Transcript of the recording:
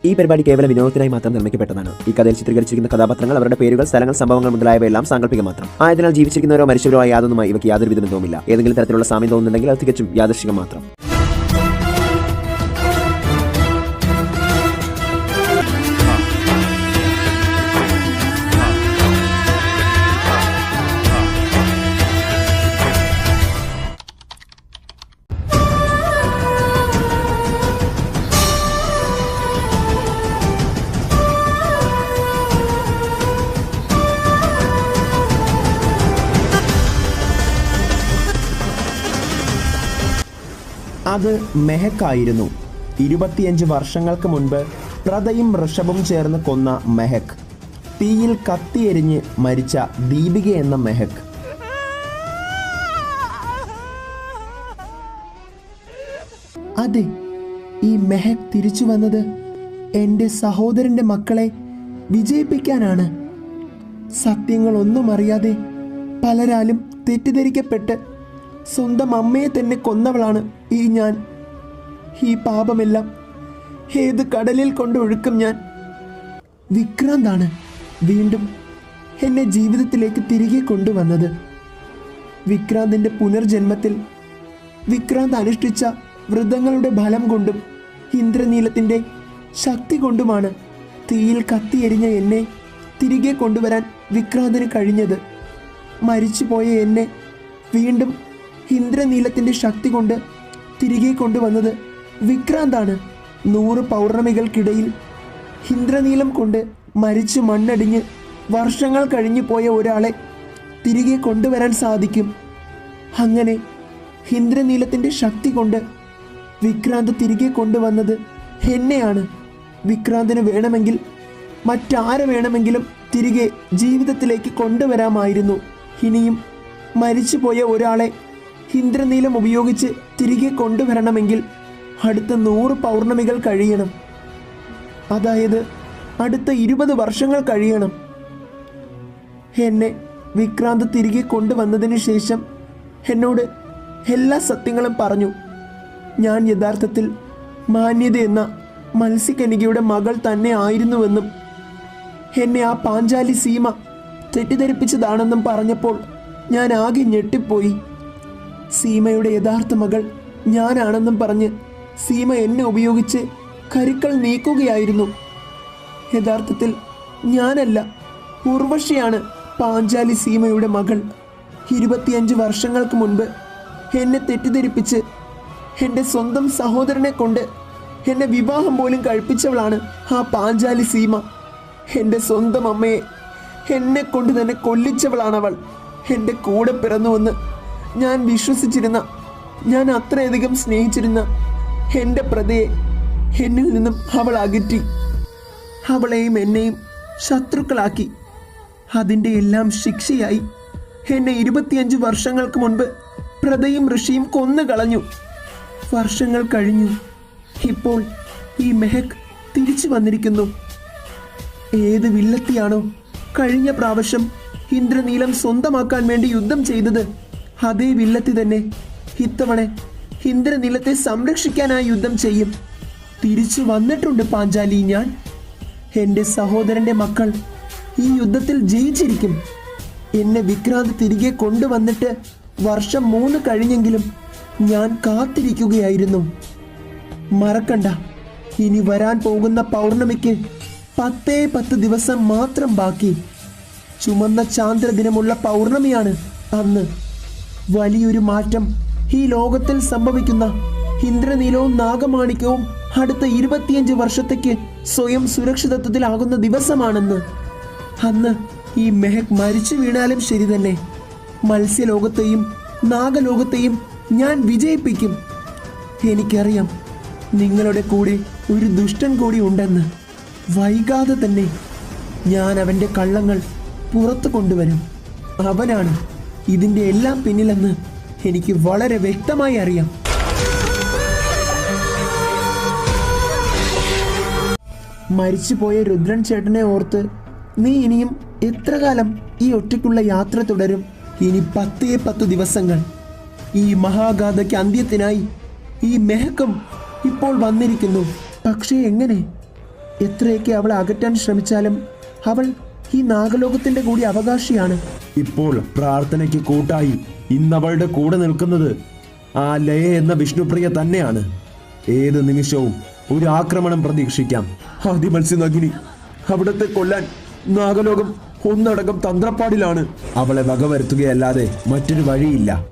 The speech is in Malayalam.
ഈ പരിപാടി കേവലം വിനോദത്തിനായി മാത്രം നിർമ്മിക്കപ്പെട്ടതാണ്. ഈ കഥയിൽ ചിത്രീകരിച്ചിരിക്കുന്ന കഥാപാത്രങ്ങൾ, അവരുടെ പേരുകൾ, സ്ഥലങ്ങൾ, സംഭവങ്ങൾ മുതലായവയെല്ലാം സാങ്കല്പികം മാത്രം ആയതിനാൽ ജീവിച്ചിരിക്കുന്നവരോ മരിച്ചവരോ ആയ യാതൊന്നുമായി ഇവയ്ക്ക് യാതൊരു വിധ ബന്ധവുമില്ല. ഏതെങ്കിലും തരത്തിലുള്ള സാമ്യം തോന്നുന്നുണ്ടെങ്കിൽ അത് തികച്ചും യാദൃശ്ചികം മാത്രം. അത് മെഹക്കായിരുന്നു. 25 വർഷങ്ങൾക്ക് മുൻപ് പ്രതയും ഋഷഭും ചേർന്ന് കൊന്ന മെഹക്. തീയിൽ കത്തിയെരിഞ്ഞ് മരിച്ച ദീപിക എന്ന മെഹക്. അതെ, ഈ മെഹക് തിരിച്ചു വന്നത് എൻ്റെ സഹോദരൻ്റെ മക്കളെ വിജയിപ്പിക്കാനാണ്. സത്യങ്ങളൊന്നും അറിയാതെ പലരാലും തെറ്റിദ്ധരിക്കപ്പെട്ട് സ്വന്തം അമ്മയെ തന്നെ കൊന്നവളാണ് ഈ ഞാൻ. ഈ പാപമെല്ലാം ഏത് കടലിൽ കൊണ്ടൊഴുക്കും ഞാൻ. വിക്രാന്താണ് വീണ്ടും എന്നെ ജീവിതത്തിലേക്ക് തിരികെ കൊണ്ടുവന്നത്. വിക്രാന്തിൻ്റെ പുനർജന്മത്തിൽ വിക്രാന്ത് അനുഷ്ഠിച്ച വ്രതങ്ങളുടെ ഫലം കൊണ്ടും ഇന്ദ്രനീലത്തിൻ്റെ ശക്തി കൊണ്ടുമാണ് തീയിൽ കത്തിയെരിഞ്ഞ എന്നെ തിരികെ കൊണ്ടുവരാൻ വിക്രാന്തിന് കഴിഞ്ഞത്. മരിച്ചുപോയ എന്നെ വീണ്ടും ഇന്ദ്രനീലത്തിൻ്റെ ശക്തി കൊണ്ട് തിരികെ കൊണ്ടുവന്നത് വിക്രാന്താണ്. 100 പൗർണമികൾക്കിടയിൽ ഇന്ദ്രനീലം കൊണ്ട് മരിച്ചു മണ്ണടിഞ്ഞ് വർഷങ്ങൾ കഴിഞ്ഞു പോയ ഒരാളെ തിരികെ കൊണ്ടുവരാൻ സാധിക്കും. അങ്ങനെ ഇന്ദ്രനീലത്തിൻ്റെ ശക്തി കൊണ്ട് വിക്രാന്ത് തിരികെ കൊണ്ടുവന്നത് എന്നെയാണ്. വിക്രാന്തിന് വേണമെങ്കിൽ മറ്റാരെ വേണമെങ്കിലും തിരികെ ജീവിതത്തിലേക്ക് കൊണ്ടുവരാമായിരുന്നു. ഇനിയും മരിച്ചുപോയ ഒരാളെ ഇന്ദ്രനീലം ഉപയോഗിച്ച് തിരികെ കൊണ്ടുവരണമെങ്കിൽ അടുത്ത 100 പൗർണമികൾ കഴിയണം. അതായത് അടുത്ത 20 വർഷങ്ങൾ കഴിയണം. എന്നെ വിക്രാന്ത് തിരികെ കൊണ്ടുവന്നതിന് ശേഷം എന്നോട് എല്ലാ സത്യങ്ങളും പറഞ്ഞു. ഞാൻ യഥാർത്ഥത്തിൽ മാന്യത എന്ന മത്സ്യകന്യകയുടെ മകൾ തന്നെ ആയിരുന്നുവെന്നും എന്നെ ആ പാഞ്ചാലി സീമ തെറ്റിദ്ധരിപ്പിച്ചതാണെന്നും പറഞ്ഞപ്പോൾ ഞാൻ ആകെ ഞെട്ടിപ്പോയി. സീമയുടെ യഥാർത്ഥ മകൾ ഞാനാണെന്നും പറഞ്ഞ് സീമ എന്നെ ഉപയോഗിച്ച് കരുക്കൾ നീക്കുകയായിരുന്നു. യഥാർത്ഥത്തിൽ ഞാനല്ല, ഉർവശിയാണ് പാഞ്ചാലി സീമയുടെ മകൾ. 25 വർഷങ്ങൾക്ക് മുൻപ് എന്നെ തെറ്റിദ്ധരിപ്പിച്ച് എൻ്റെ സ്വന്തം സഹോദരനെ കൊണ്ട് എന്നെ വിവാഹം പോലും കഴിപ്പിച്ചവളാണ് ആ പാഞ്ചാലി സീമ. എൻ്റെ സ്വന്തം അമ്മയെ എന്നെ കൊണ്ട് തന്നെ കൊല്ലിച്ചവളാണവൾ. എൻ്റെ കൂടെ പിറന്നുവെന്ന് ഞാൻ വിശ്വസിച്ചിരുന്ന, ഞാൻ അത്രയധികം സ്നേഹിച്ചിരുന്ന എൻ്റെ പ്രതിയെ എന്നിൽ നിന്നും അവൾ അകറ്റി. അവളെയും എന്നെയും ശത്രുക്കളാക്കി. അതിൻ്റെ എല്ലാം ശിക്ഷയായി എന്നെ 25 വർഷങ്ങൾക്ക് മുൻപ് പ്രതയും ഋഷിയും കൊന്നു കളഞ്ഞു. വർഷങ്ങൾ കഴിഞ്ഞു. ഇപ്പോൾ ഈ മെഹക് തിരിച്ചു വന്നിരിക്കുന്നു. ഏത് വില്ലത്തിയാണോ കഴിഞ്ഞ പ്രാവശ്യം ഇന്ദ്രനീലം സ്വന്തമാക്കാൻ വേണ്ടി യുദ്ധം ചെയ്തത്, അതേ വില്ലത്തി തന്നെ ഇത്തവണ ഇന്ദ്രനീലത്തെ സംരക്ഷിക്കാനായി യുദ്ധം ചെയ്യും. തിരിച്ചു വന്നിട്ടുണ്ട് പാഞ്ചാലി ഞാൻ. എൻ്റെ സഹോദരൻ്റെ മക്കൾ ഈ യുദ്ധത്തിൽ ജയിച്ചിരിക്കും. എന്നെ വിക്രാന്ത് തിരികെ കൊണ്ടുവന്നിട്ട് വർഷം 3 കഴിഞ്ഞെങ്കിലും ഞാൻ കാത്തിരിക്കുകയായിരുന്നു. മറക്കണ്ട, ഇനി വരാൻ പോകുന്ന പൗർണമിക്ക് 10 ദിവസം മാത്രം ബാക്കി. ചുമന്ന ചാന്ദ്രദിനമുള്ള പൗർണമിയാണ് അന്ന്. വലിയൊരു മാറ്റം ഈ ലോകത്തിൽ സംഭവിക്കുന്ന ഇന്ദ്രനീലവും നാഗമാണിക്യവും അടുത്ത 25 വർഷത്തേക്ക് സ്വയം സുരക്ഷിതത്വത്തിലാകുന്ന ദിവസമാണെന്ന്. അന്ന് ഈ മെഹക് മരിച്ചു വീണാലും ശരി തന്നെ, മത്സ്യലോകത്തെയും നാഗലോകത്തെയും ഞാൻ വിജയിപ്പിക്കും. എനിക്കറിയാം നിങ്ങളുടെ കൂടെ ഒരു ദുഷ്ടൻ കൂടി ഉണ്ടെന്ന്. വൈകാതെ തന്നെ ഞാൻ അവൻ്റെ കള്ളങ്ങൾ പുറത്തു കൊണ്ടുവരും. അവനാണ് ഇതിൻ്റെ എല്ലാം പിന്നിലെന്ന് എനിക്ക് വളരെ വ്യക്തമായി അറിയാം. മരിച്ചുപോയ രുദ്രൻ ചേട്ടനെ ഓർത്ത് നീ ഇനിയും എത്ര കാലം ഈ ഒറ്റയ്ക്കുള്ള യാത്ര തുടരും? ഇനി 10 ദിവസങ്ങൾ. ഈ മഹാഗാഥയ്ക്ക് അന്ത്യത്തിനായി ഈ മെഹക്കും ഇപ്പോൾ വന്നിരിക്കുന്നു. പക്ഷേ എങ്ങനെ? എത്രയൊക്കെ അവളെ അകറ്റാൻ ശ്രമിച്ചാലും അവൾ ഈ നാഗലോകത്തിന്റെ കൂടി അവകാശിയാണ്. ഇപ്പോൾ പ്രാർത്ഥനയ്ക്ക് കൂട്ടായി ഇന്നവളുടെ കൂടെ നിൽക്കുന്നത് ആ ലയ എന്ന വിഷ്ണുപ്രിയ തന്നെയാണ്. ഏത് നിമിഷവും ഒരു ആക്രമണം പ്രതീക്ഷിക്കാം. ആദിമത്സ്യനഗിനി, അവിടത്തെ കൊല്ലാൻ നാഗലോകം ഒന്നടങ്കം തന്ത്രപ്പാടിലാണ്. അവളെ വകവരുത്തുകയല്ലാതെ മറ്റൊരു വഴിയില്ല.